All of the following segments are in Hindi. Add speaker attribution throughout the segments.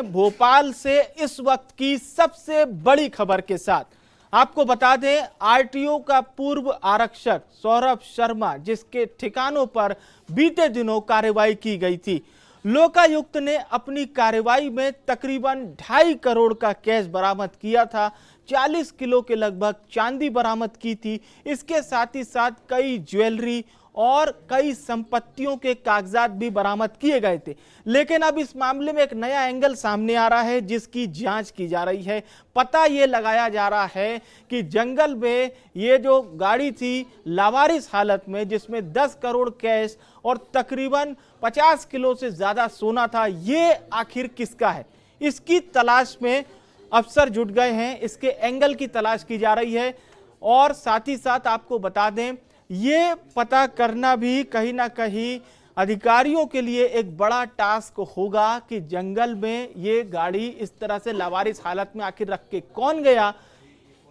Speaker 1: हैं भोपाल से इस वक्त की सबसे बड़ी खबर के साथ। आपको बता दें, आरटीओ का पूर्व आरक्षक सौरभ शर्मा, जिसके ठिकानों पर बीते दिनों कार्रवाई की गई थी, लोकायुक्त ने अपनी कार्रवाई में तकरीबन 2.5 करोड़ का कैश बरामद किया था। 40 किलो के लगभग चांदी बरामद की थी। इसके साथ ही साथ कई ज्वेलरी और कई संपत्तियों के कागजात भी बरामद किए गए थे। लेकिन अब इस मामले में एक नया एंगल सामने आ रहा है, जिसकी जांच की जा रही है। पता ये लगाया जा रहा है कि जंगल में ये जो गाड़ी थी लावारिस हालत में, जिसमें 10 करोड़ कैश और तकरीबन 50 किलो से ज्यादा सोना था, ये आखिर किसका है, इसकी तलाश में अफसर जुट गए हैं। इसके एंगल की तलाश की जा रही है। और साथ ही साथ आपको बता दें, ये पता करना भी कहीं ना कहीं अधिकारियों के लिए एक बड़ा टास्क होगा कि जंगल में ये गाड़ी इस तरह से लावारिस हालत में आखिर रख के कौन गया।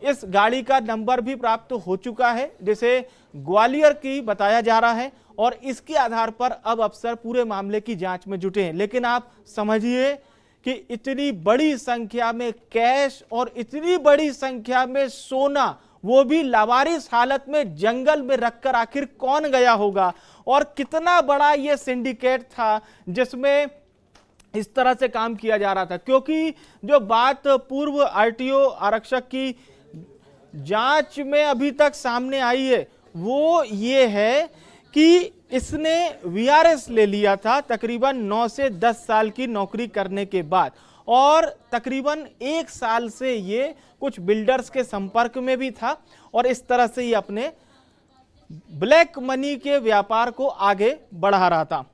Speaker 1: इस गाड़ी का नंबर भी प्राप्त हो चुका है, जिसे ग्वालियर की बताया जा रहा है, और इसके आधार पर अब अफसर पूरे मामले की जांच में जुटे हैं। लेकिन आप समझिए कि इतनी बड़ी संख्या में कैश और इतनी बड़ी संख्या में सोना, वो भी लावारिस हालत में जंगल में रखकर आखिर कौन गया होगा, और कितना बड़ा ये सिंडिकेट था जिसमें इस तरह से काम किया जा रहा था। क्योंकि जो बात पूर्व आरटीओ आरक्षक की जांच में अभी तक सामने आई है, वो ये है कि इसने वीआरएस ले लिया था तकरीबन 9 से 10 साल की नौकरी करने के बाद, और तकरीबन 1 साल से ये कुछ बिल्डर्स के संपर्क में भी था, और इस तरह से ये अपने ब्लैक मनी के व्यापार को आगे बढ़ा रहा था।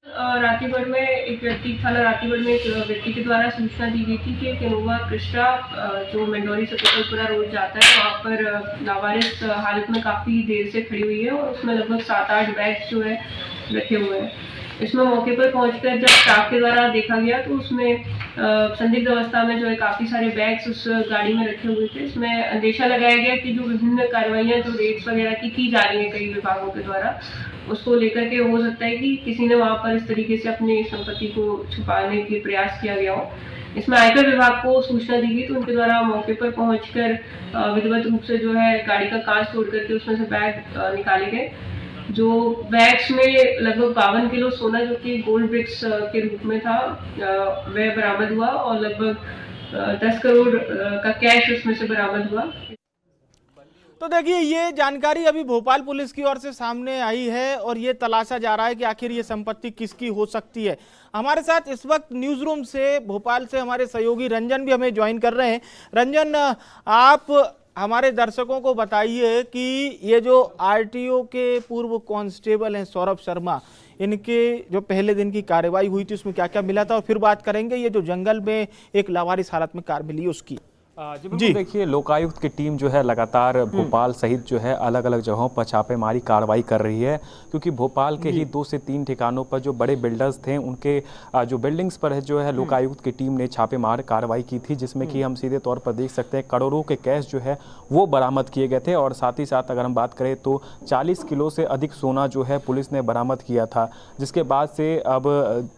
Speaker 2: रातीगढ़ में एक व्यक्ति, थाना रातीगढ़ में एक व्यक्ति के द्वारा सूचना दी गई थी कि एक इनोवा क्रिस्टा जो मंडौरी से पिपलपुरा रोड जाता है, वहाँ पर लावारिस हालत में काफ़ी देर से खड़ी हुई है, और उसमें लगभग 7-8 बैग जो है रखे हुए हैं। इसमें मौके पर पहुंचकर जब स्टाफ के द्वारा देखा गया तो उसमें संदिग्ध अवस्था में जो है काफ़ी सारे बैग्स उस गाड़ी में रखे हुए थे। इसमें अंदेशा लगाया गया कि जो विभिन्न कार्रवाइयाँ जो रेड्स वगैरह की जा रही हैं कई विभागों के द्वारा, उसको लेकर के हो सकता है कि किसी ने वहाँ पर इस तरीके से अपनी संपत्ति को छुपाने के प्रयास किया गया हो। इसमें आयकर विभाग को सूचना दी गई तो उनके द्वारा मौके पर पहुंचकर विधिवत रूप से जो है गाड़ी का कांच तोड़ करके उसमें से बैग निकाले गए। जो बैग्स में लगभग 52 किलो सोना, जो कि गोल्ड ब्रिक्स के रूप में था, वह बरामद हुआ, और लगभग 10 करोड़ का कैश उसमें से बरामद हुआ।
Speaker 1: तो देखिए, ये जानकारी अभी भोपाल पुलिस की ओर से सामने आई है, और ये तलाशा जा रहा है कि आखिर ये संपत्ति किसकी हो सकती है। हमारे साथ इस वक्त न्यूज रूम से भोपाल से हमारे सहयोगी रंजन भी हमें ज्वाइन कर रहे हैं। रंजन, आप हमारे दर्शकों को बताइए कि ये जो आरटीओ के पूर्व कांस्टेबल हैं सौरभ शर्मा, इनके जो पहले दिन की कार्रवाई हुई थी उसमें क्या क्या मिला था, और फिर बात करेंगे ये जो जंगल में एक लावारिस हालत में कार मिली उसकी।
Speaker 3: जी देखिए, लोकायुक्त की टीम जो है लगातार भोपाल सहित जो है अलग अलग जगहों पर छापेमारी कार्रवाई कर रही है, क्योंकि भोपाल के ही 2 से 3 ठिकानों पर जो बड़े बिल्डर्स थे, उनके जो बिल्डिंग्स पर है जो है लोकायुक्त की टीम ने छापेमार कार्रवाई की थी, जिसमें कि हम सीधे तौर पर देख सकते हैं करोड़ों के कैश जो है वो बरामद किए गए थे। और साथ ही साथ अगर हम बात करें तो 40 किलो से अधिक सोना जो है पुलिस ने बरामद किया था, जिसके बाद से अब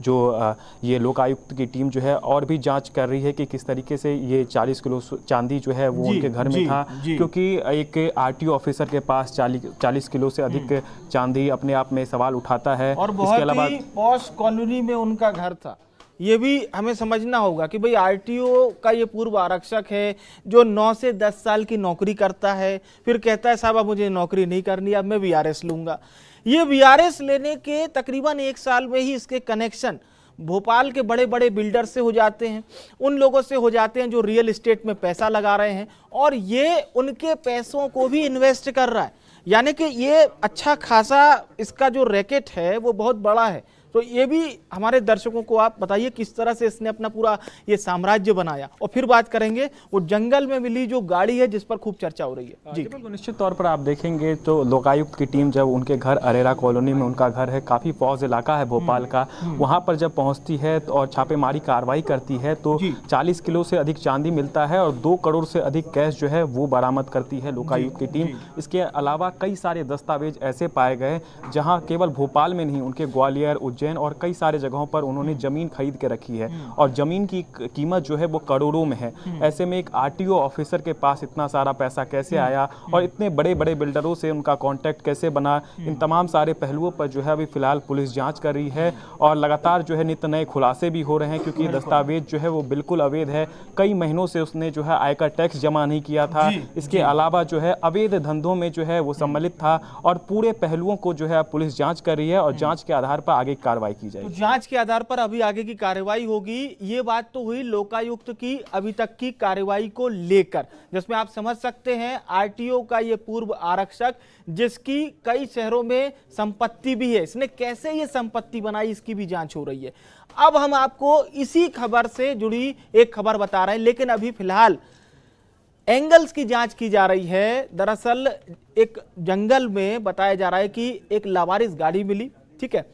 Speaker 3: जो ये लोकायुक्त की टीम जो है और भी जाँच कर रही है कि किस तरीके से ये 40 किलो चांदी जो है वो उनके घर में था, क्योंकि एक आरटीओ ऑफिसर के पास 40 किलो से अधिक चांदी अपने आप में सवाल उठाता है।
Speaker 1: और बहुत ही पॉश कॉलोनी में उनका घर था। ये भी हमें समझना होगा कि भाई आरटीओ का ये पूर्व आरक्षक है जो 9 से 10 साल की नौकरी करता है, फिर कहता है साहब अब मुझे नौकरी नहीं करनी, अब मैं वीआरएस लूंगा। ये वीआरएस लेने के तकरीबन 1 साल में ही इसके कनेक्शन भोपाल के बड़े बड़े बिल्डर से हो जाते हैं, उन लोगों से हो जाते हैं जो रियल एस्टेट में पैसा लगा रहे हैं, और ये उनके पैसों को भी इन्वेस्ट कर रहा है। यानी कि ये अच्छा खासा इसका जो रैकेट है वो बहुत बड़ा है। तो ये भी हमारे दर्शकों को आप बताइए किस तरह से इसने अपना पूरा ये साम्राज्य बनाया, और फिर बात करेंगे वो जंगल में मिली जो गाड़ी है जिस पर खूब चर्चा हो रही है। जी
Speaker 3: बिल्कुल, निश्चित तौर पर आप देखेंगे तो लोकायुक्त की टीम जब उनके घर अरेरा कॉलोनी में उनका घर है, काफ़ी पॉज इलाका है भोपाल का, वहाँ पर जब पहुँचती है और छापेमारी कार्रवाई करती है तो 40 किलो से अधिक चांदी मिलता है और 2 करोड़ से अधिक कैश जो है वो बरामद करती है लोकायुक्त की टीम। इसके अलावा कई सारे दस्तावेज ऐसे पाए गए जहाँ केवल भोपाल में नहीं, उनके ग्वालियर, उज्जैन उज्जैन और कई सारे जगहों पर उन्होंने ज़मीन खरीद के रखी है और ज़मीन की कीमत जो है वो करोड़ों में है। ऐसे में एक आरटीओ ऑफिसर के पास इतना सारा पैसा कैसे आया और इतने बड़े बड़े बिल्डरों से उनका कॉन्टैक्ट कैसे बना, इन तमाम सारे पहलुओं पर जो है अभी फिलहाल पुलिस जाँच कर रही है और लगातार जो है नित्य नए खुलासे भी हो रहे हैं, क्योंकि दस्तावेज जो है वो बिल्कुल अवैध है। कई महीनों से उसने जो है आयकर टैक्स जमा नहीं किया था। इसके अलावा जो है अवैध धंधों में जो है वो सम्मिलित था और पूरे पहलुओं को जो है पुलिस जांच कर रही है और जांच के आधार पर आगे कार्रवाई की जाएगी।
Speaker 1: तो जांच के आधार पर अभी आगे की कार्रवाई होगी। ये बात तो हुई लोकायुक्त की अभी तक की कार्रवाई को लेकर, जिसमें आप समझ सकते हैं आरटीओ का ये पूर्व आरक्षक जिसकी कई शहरों में संपत्ति भी है, इसने कैसे ये संपत्ति बनाई इसकी भी जांच हो रही है। अब हम आपको इसी खबर से जुड़ी एक खबर बता रहे हैं, लेकिन अभी फिलहाल एंगल्स की जांच की जा रही है। दरअसल एक जंगल में बताया जा रहा है कि एक लावारिस गाड़ी मिली, ठीक है।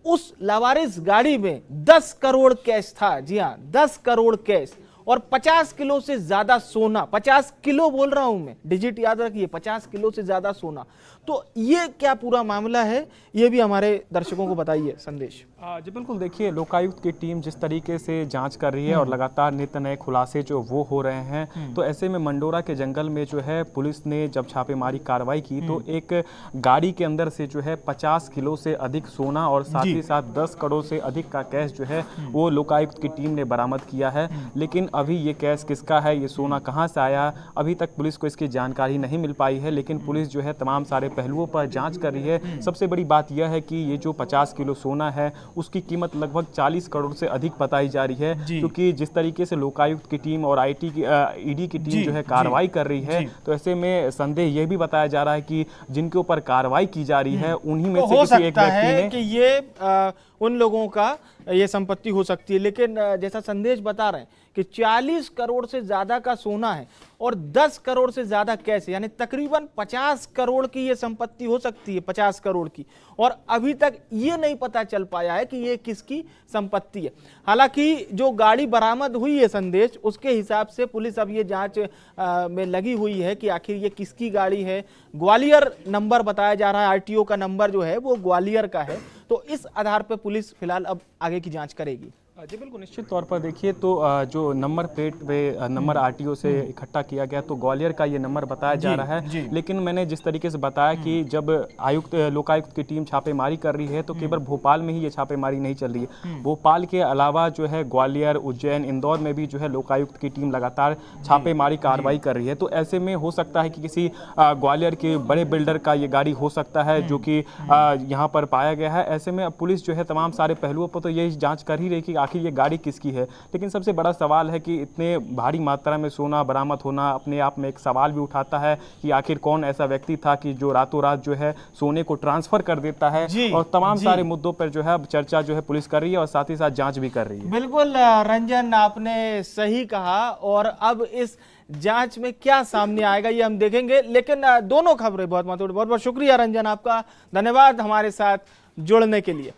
Speaker 1: उस लावारिस गाड़ी में 10 करोड़ कैश था। जी हाँ, 10 करोड़ कैश और 50 किलो से ज्यादा सोना। 50 किलो बोल रहा हूं मैं, डिजिट याद रखिए, 50 किलो से ज्यादा सोना। तो ये क्या पूरा मामला है, ये भी हमारे दर्शकों को बताइए संदेश।
Speaker 3: जी बिल्कुल, देखिए लोकायुक्त की टीम जिस तरीके से जांच कर रही है और लगातार नित्य नए खुलासे जो वो हो रहे हैं, तो ऐसे में मंडोरा के जंगल में जो है पुलिस ने जब छापेमारी कार्रवाई की तो एक गाड़ी के अंदर से जो है 50 किलो से अधिक सोना और साथ ही साथ 10 करोड़ से अधिक का कैश जो है वो लोकायुक्त की टीम ने बरामद किया है। लेकिन अभी ये कैश किसका है, ये सोना कहाँ से आया, अभी तक पुलिस को इसकी जानकारी नहीं मिल पाई है। लेकिन पुलिस जो है तमाम सारे पहलुओं पर जांच कर रही है। सबसे बड़ी बात यह है कि ये जो 50 किलो सोना है उसकी कीमत लगभग 40 करोड़ से अधिक बताई जा रही है, क्योंकि जिस तरीके से लोकायुक्त की टीम और ईडी की टीम जो है कार्रवाई कर रही है, तो ऐसे में संदेह यह भी बताया जा रहा है कि जिनके ऊपर कार्रवाई की जा रही है उन्हीं में से किसी एक व्यक्ति ने
Speaker 1: कि ये उन लोगों का ये संपत्ति हो सकती है। लेकिन जैसा संदेश बता रहे हैं कि 40 करोड़ से ज्यादा का सोना है और 10 करोड़ से ज्यादा कैश, यानी तकरीबन 50 करोड़ की ये संपत्ति हो सकती है, 50 करोड़ की। और अभी तक ये नहीं पता चल पाया है कि ये किसकी संपत्ति है। हालांकि जो गाड़ी बरामद हुई है संदेश, उसके हिसाब से पुलिस अब ये जांच में लगी हुई है कि आखिर ये किसकी गाड़ी है। ग्वालियर नंबर बताया जा रहा है, आरटीओ का नंबर जो है वो ग्वालियर का है। तो इस आधार पर पुलिस फिलहाल अब आगे की जांच करेगी।
Speaker 3: जी बिल्कुल, निश्चित तौर पर देखिए तो जो नंबर प्लेट पे नंबर आरटीओ से इकट्ठा किया गया तो ग्वालियर का ये नंबर बताया जा रहा है। लेकिन मैंने जिस तरीके से बताया कि जब लोकायुक्त की टीम छापेमारी कर रही है तो केवल भोपाल में ही ये छापेमारी नहीं चल रही है। भोपाल के अलावा जो है ग्वालियर, उज्जैन, इंदौर में भी जो है लोकायुक्त की टीम लगातार छापेमारी कार्रवाई कर रही है। तो ऐसे में हो सकता है कि किसी ग्वालियर के बड़े बिल्डर का ये गाड़ी हो सकता है जो कि यहाँ पर पाया गया है। ऐसे में पुलिस जो है तमाम सारे पहलुओं पर तो यही जाँच कर ही रही कि आखिर ये गाड़ी किसकी है। लेकिन सबसे बड़ा सवाल है कि इतने भारी मात्रा में सोना बरामद होना अपने आप में एक सवाल भी उठाता है कि आखिर कौन ऐसा व्यक्ति था कि जो रातों रात जो है सोने को ट्रांसफर कर देता है। और तमाम सारे मुद्दों पर जो है चर्चा जो है पुलिस कर रही है और साथ ही साथ जांच भी कर रही है।
Speaker 1: बिल्कुल रंजन, आपने सही कहा और अब इस जांच में क्या सामने आएगा ये हम देखेंगे। लेकिन दोनों खबरें बहुत महत्वपूर्ण। बहुत बहुत शुक्रिया रंजन, आपका धन्यवाद हमारे साथ जुड़ने के लिए।